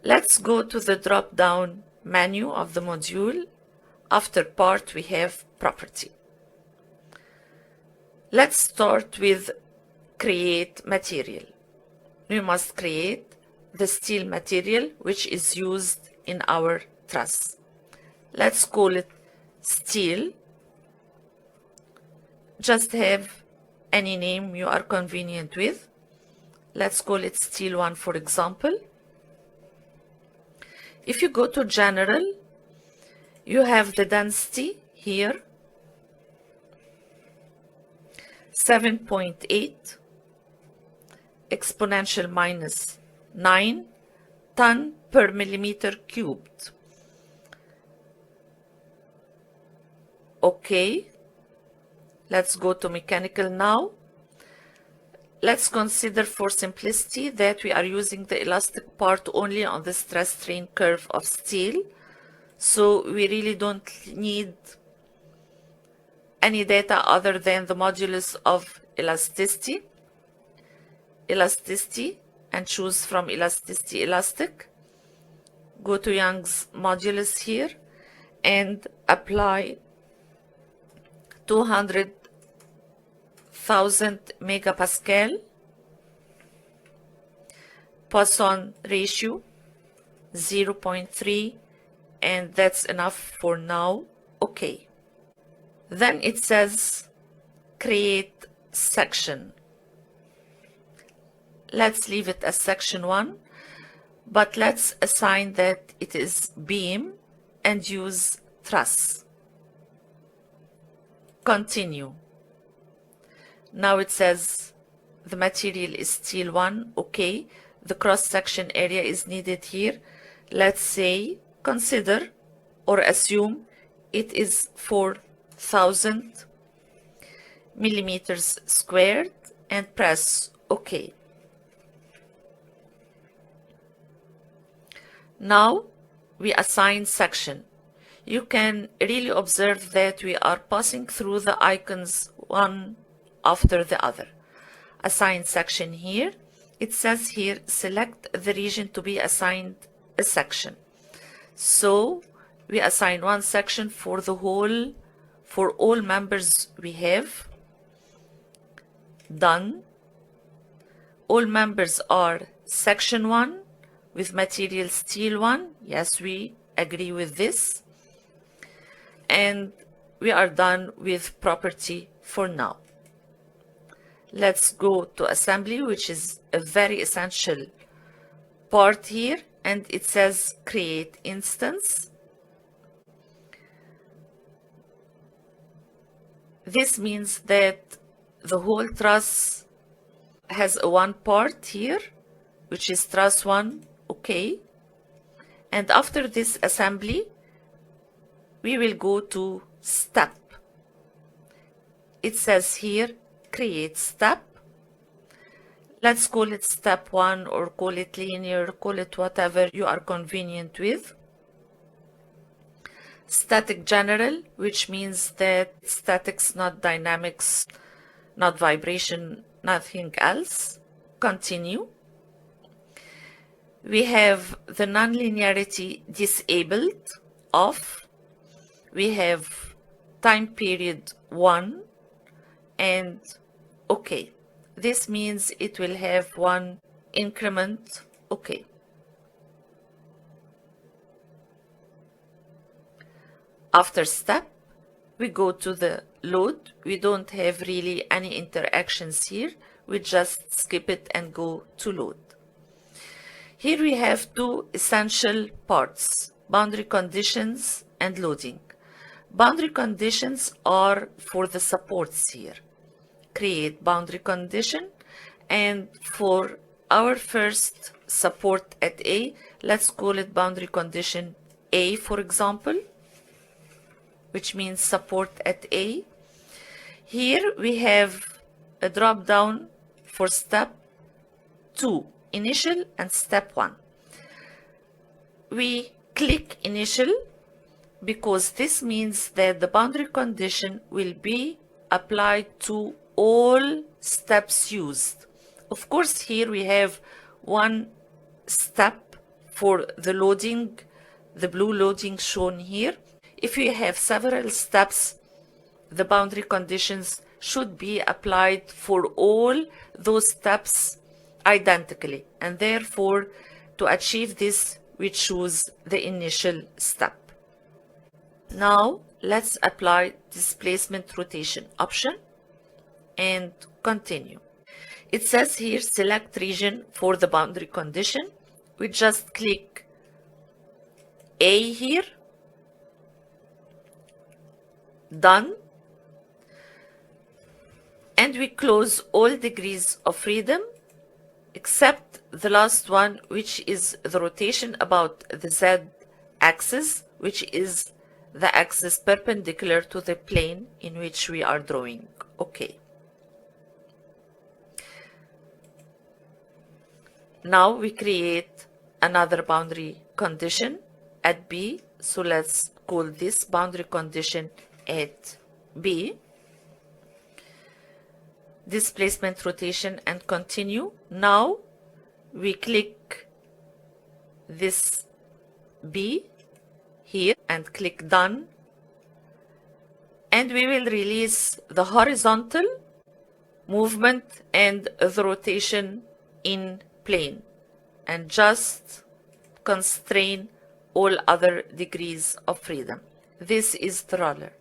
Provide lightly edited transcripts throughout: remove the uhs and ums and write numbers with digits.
Let's go to the drop-down menu of the module. After part, we have property. Let's start with create material. We must create the steel material which is used in our truss. Let's call it steel. Just have any name you are convenient with. Let's call it steel 1, for example. If you go to general, you have the density here, 7.8 exponential minus 9 ton per millimeter cubed. Okay, let's go to mechanical now. Let's consider for simplicity that we are using the elastic part only on the stress strain curve of steel. So we really don't need any data other than the modulus of elasticity. And choose from elasticity elastic. Go to Young's modulus here and apply 200,000 megapascal. Poisson ratio 0.3, and that's enough for now. Okay. Then it says create section. Let's leave it as section 1, but let's assign that it is beam and use truss. Continue. Now it says the material is steel 1. Okay. The cross-section area is needed here. Let's say, consider or assume it is 4,000 millimeters squared and press OK. Now we assign section. You can really observe that we are passing through the icons one after the other. Assign section here. It says here, select the region to be assigned a section. So we assign one section for the whole, for all members we have. Done. All members are section 1 with material steel 1. Yes, we agree with this. And we are done with property for now. Let's go to assembly, which is a very essential part here, and it says create instance. This means that the whole truss has a one part here, which is truss 1, okay. And after this assembly, we will go to step. It says here create step. Let's call it step 1 or call it linear, call it whatever you are convenient with. Static general, which means that statics, not dynamics, not vibration, nothing else. Continue. We have the nonlinearity disabled, off. We have time period 1 and okay. This means it will have one increment, okay. After step, we go to the load. We don't have really any interactions here. We just skip it and go to load. Here we have two essential parts, boundary conditions and loading. Boundary conditions are for the supports here. Create boundary condition, and for our first support at A, let's call it boundary condition A, for example, which means support at A. Here we have a drop down for step 2, initial, and step 1. We click initial because this means that the boundary condition will be applied to all steps used. Of course, here we have one step for the loading, the blue loading shown here. If you have several steps, the boundary conditions should be applied for all those steps identically, and therefore to achieve this we choose the initial step. Now let's apply displacement rotation option and continue. It says here select region for the boundary condition. We just click A here, done, and we close all degrees of freedom except the last one, which is the rotation about the Z axis, which is the axis perpendicular to the plane in which we are drawing. Okay. Now we create another boundary condition at B. So let's call this boundary condition at B. Displacement rotation and continue. Now we click this B here and click done, and we will release the horizontal movement and the rotation in plane and just constrain all other degrees of freedom. This is the roller.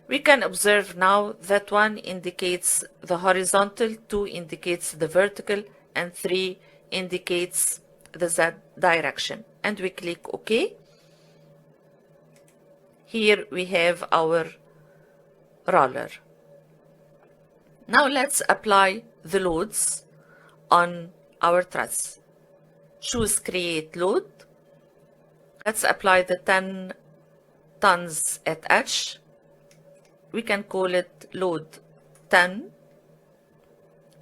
We can observe now that 1 indicates the horizontal, 2 indicates the vertical, and 3 indicates the Z direction. And we click OK. Here we have our roller. Now let's apply the loads on our truss. Choose create load. Let's apply the 10 tons at H. We can call it load 10,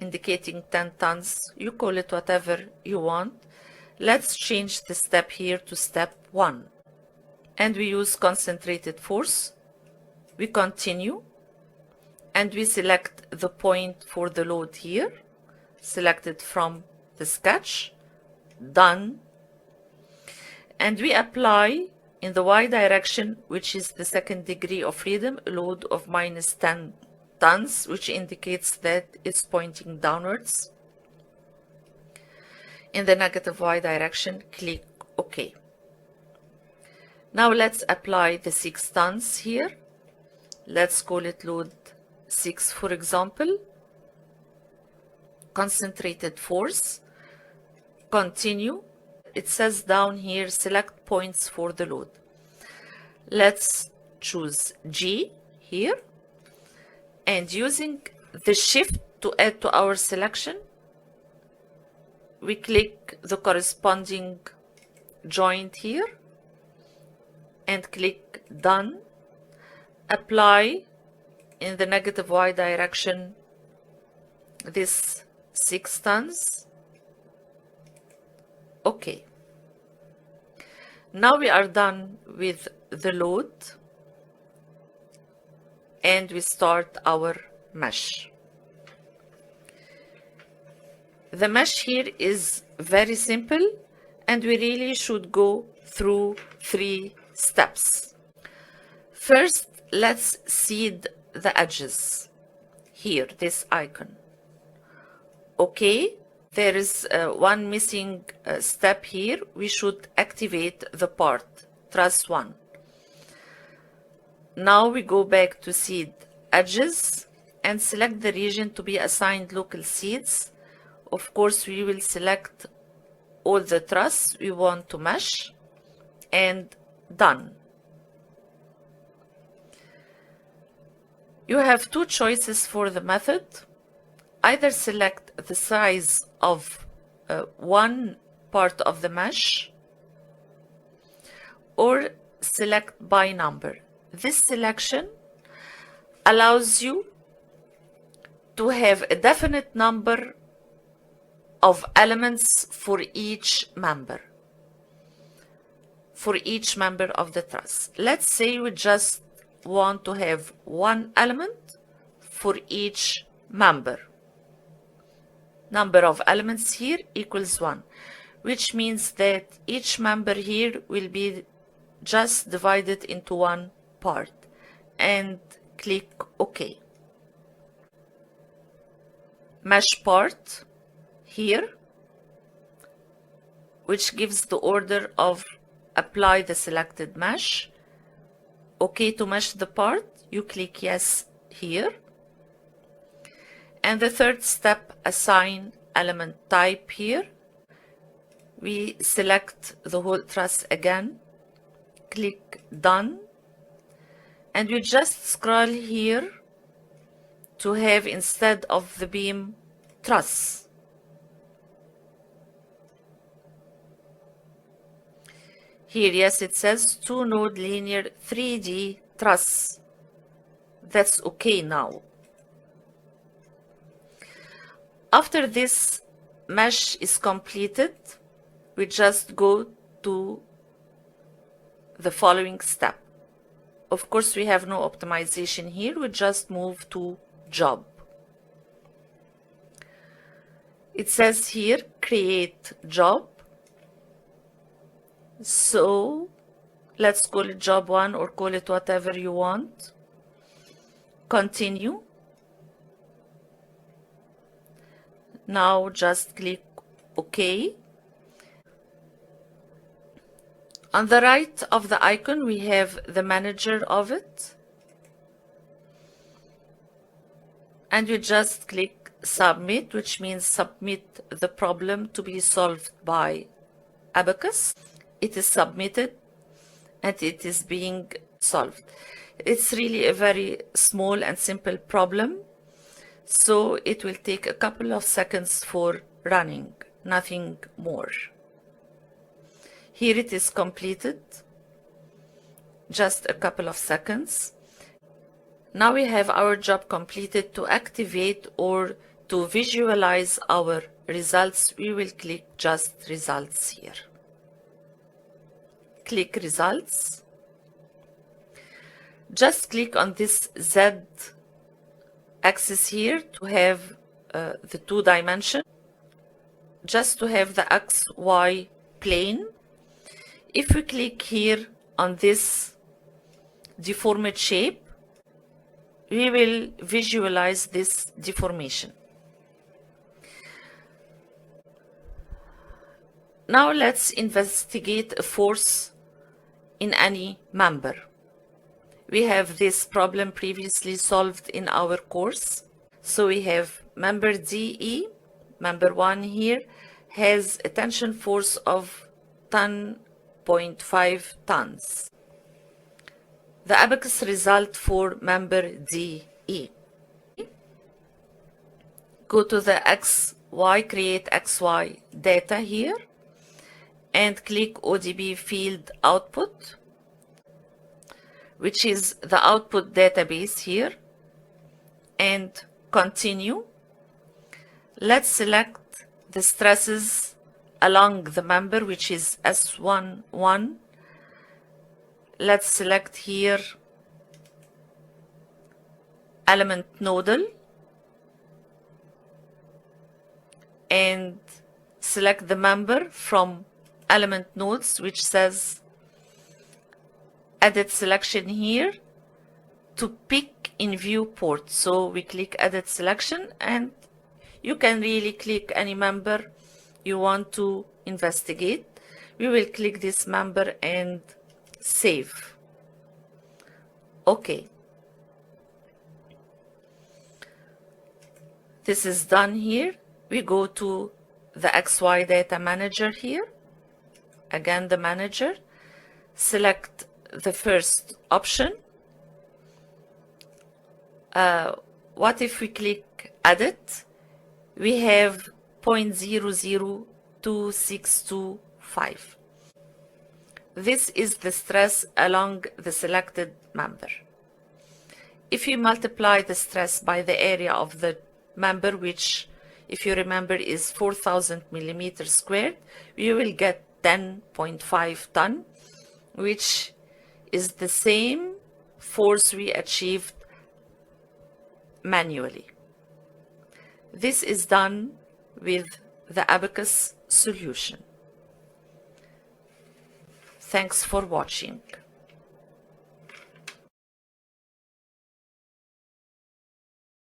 indicating 10 tons. You call it whatever you want. Let's change the step here to step 1. And we use concentrated force. We continue. And we select the point for the load here. Select it from the sketch. Done. And we apply in the Y direction, which is the second degree of freedom, a load of minus 10 tons, which indicates that it's pointing downwards. In the negative Y direction, click OK. Now let's apply the 6 tons here. Let's call it load 6, for example. Concentrated force. Continue. It says down here, select points for the load. Let's choose G here. And using the shift to add to our selection, we click the corresponding joint here and click done. Apply in the negative Y direction this 6 tons. Okay. Now we are done with the load and we start our mesh. The mesh here is very simple and we really should go through 3 steps. First, let's seed the edges. Here, this icon. Okay. There is one missing step here. We should activate the part, truss 1. Now we go back to seed edges and select the region to be assigned local seeds. Of course, we will select all the truss we want to mesh and done. You have 2 choices for the method. Either select the size of one part of the mesh or select by number. This selection allows you to have a definite number of elements for each member of the truss. Let's say we just want to have 1 element for each member. Number of elements here equals 1. which means that each member here will be just divided into one part, and click OK. Mesh part here, which gives the order of apply the selected mesh. OK to mesh the part, you click yes here. And the third step, assign element type here. We select the whole truss again, click done, and we just scroll here to have, instead of the beam, truss. Here, yes, it says 2-node linear 3D truss. That's okay now. After this mesh is completed, we just go to the following step. Of course, we have no optimization here. We just move to job. It says here, create job. So let's call it job 1 or call it whatever you want. Continue. Now just click OK. On the right of the icon, we have the manager of it. And you just click submit, which means submit the problem to be solved by Abaqus. It is submitted and it is being solved. It's really a very small and simple problem, so it will take a couple of seconds for running, nothing more. Here it is completed, just a couple of seconds. Now we have our job completed. To activate or to visualize our results, we will click just results here. Click results. Just click on this Z axis here to have the 2 dimension, just to have the XY plane. If we click here on this deformed shape, we will visualize this deformation. Now let's investigate a force in any member. We have this problem previously solved in our course. So we have member DE, member 1 here, has a tension force of 10.5 tons. The Abaqus result for member DE. Go to the XY, create XY data here, and click ODB field output, which is the output database here, and continue. Let's select the stresses along the member, which is S11. Let's select here element nodal and select the member from element nodes, which says edit selection here to pick in viewport. So we click edit selection, and you can really click any member you want to investigate. We will click this member and save. Okay. This is done here. We go to the XY data manager here. Again, the manager. Select the first option. What if we click edit? We have 0.002625. This is the stress along the selected member. If you multiply the stress by the area of the member, which, if you remember, is 4,000 millimeters squared, you will get 10.5 ton, which is the same force we achieved manually. This is done with the Abaqus solution. Thanks for watching.